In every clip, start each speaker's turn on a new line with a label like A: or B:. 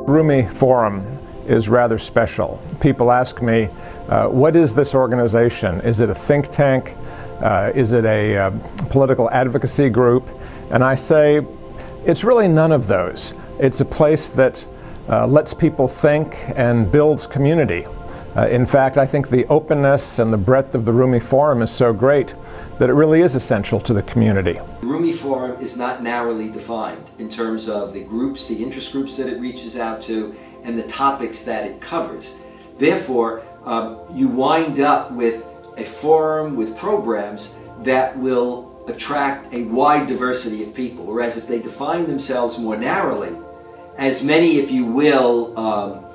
A: Rumi Forum is rather special. People ask me, what is this organization? Is it a think tank? Is it a political advocacy group? And I say, it's really none of those. It's a place that lets people think and builds community. In fact, I think the openness and the breadth of the Rumi Forum is so great that it really is essential to the community.
B: The Rumi Forum is not narrowly defined in terms of the groups, the interest groups that it reaches out to, and the topics that it covers. Therefore, you wind up with a forum with programs that will attract a wide diversity of people, whereas if they define themselves more narrowly, as many, if you will,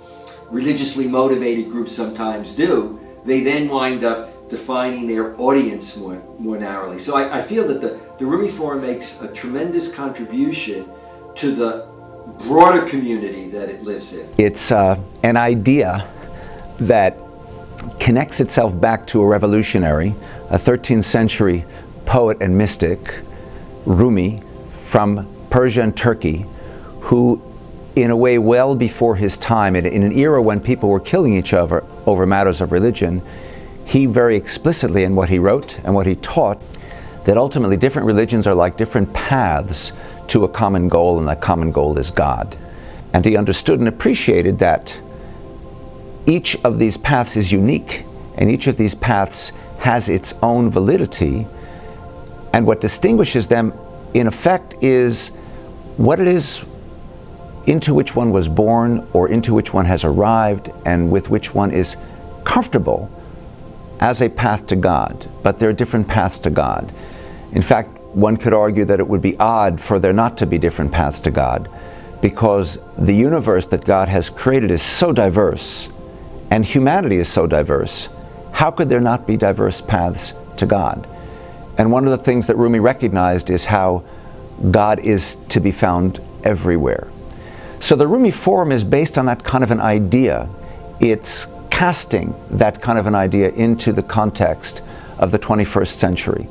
B: religiously motivated groups sometimes do, they then wind up defining their audience more narrowly. So I feel that the Rumi Forum makes a tremendous contribution to the broader community that it lives in.
C: It's an idea that connects itself back to a revolutionary, a 13th century poet and mystic, Rumi, from Persia and Turkey, who in a way well before his time, in an era when people were killing each other over matters of religion, he very explicitly in what he wrote and what he taught that ultimately different religions are like different paths to a common goal, and that common goal is God. And he understood and appreciated that each of these paths is unique, and each of these paths has its own validity, and what distinguishes them in effect is what it is into which one was born or into which one has arrived and with which one is comfortable as a path to God. But there are different paths to God. In fact, one could argue that it would be odd for there not to be different paths to God, because the universe that God has created is so diverse and humanity is so diverse. How could there not be diverse paths to God? And one of the things that Rumi recognized is how God is to be found everywhere. So the Rumi Forum is based on that kind of an idea. It's casting that kind of an idea into the context of the 21st century.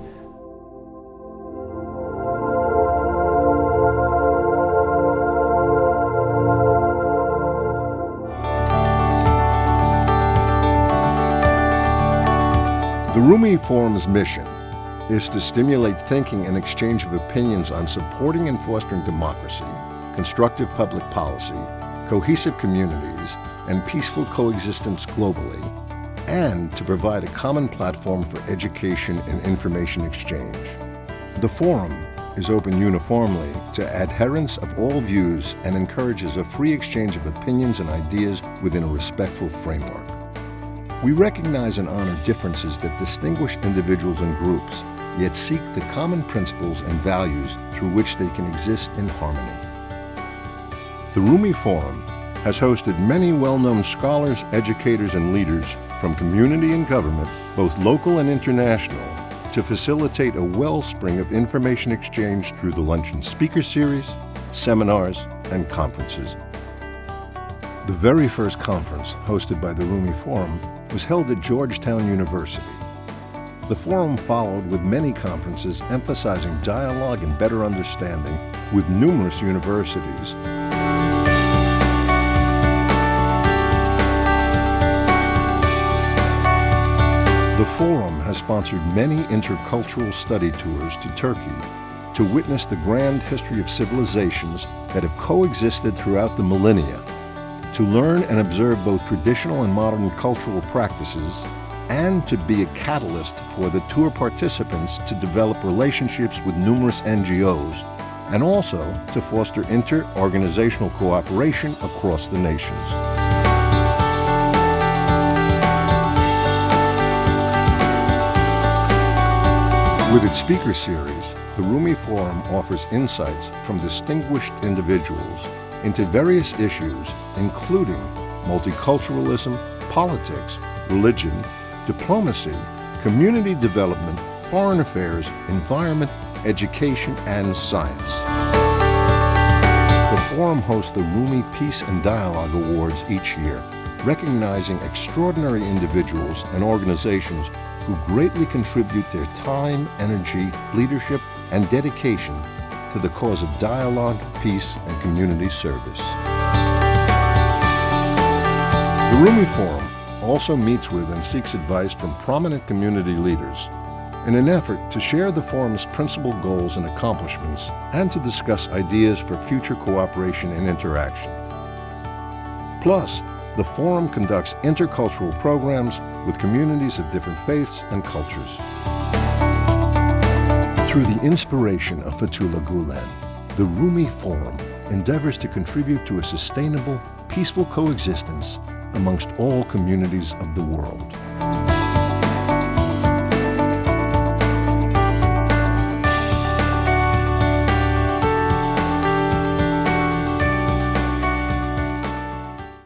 D: The Rumi Forum's mission is to stimulate thinking and exchange of opinions on supporting and fostering democracy, constructive public policy, cohesive communities, and peaceful coexistence globally, and to provide a common platform for education and information exchange. The forum is open uniformly to adherents of all views and encourages a free exchange of opinions and ideas within a respectful framework. We recognize and honor differences that distinguish individuals and groups, yet seek the common principles and values through which they can exist in harmony. The Rumi Forum has hosted many well-known scholars, educators, and leaders from community and government, both local and international, to facilitate a wellspring of information exchange through the luncheon speaker series, seminars, and conferences. The very first conference hosted by the Rumi Forum was held at Georgetown University. The forum followed with many conferences emphasizing dialogue and better understanding with numerous universities. The forum has sponsored many intercultural study tours to Turkey to witness the grand history of civilizations that have coexisted throughout the millennia, to learn and observe both traditional and modern cultural practices, and to be a catalyst for the tour participants to develop relationships with numerous NGOs, and also to foster inter-organizational cooperation across the nations. With its speaker series, the Rumi Forum offers insights from distinguished individuals into various issues, including multiculturalism, politics, religion, diplomacy, community development, foreign affairs, environment, education, and science. The forum hosts the Rumi Peace and Dialogue Awards each year, recognizing extraordinary individuals and organizations who greatly contribute their time, energy, leadership, and dedication to the cause of dialogue, peace, and community service. The Rumi Forum also meets with and seeks advice from prominent community leaders in an effort to share the forum's principal goals and accomplishments and to discuss ideas for future cooperation and interaction. Plus, the forum conducts intercultural programs with communities of different faiths and cultures. Through the inspiration of Fethullah Gulen, the Rumi Forum endeavors to contribute to a sustainable, peaceful coexistence amongst all communities of the world.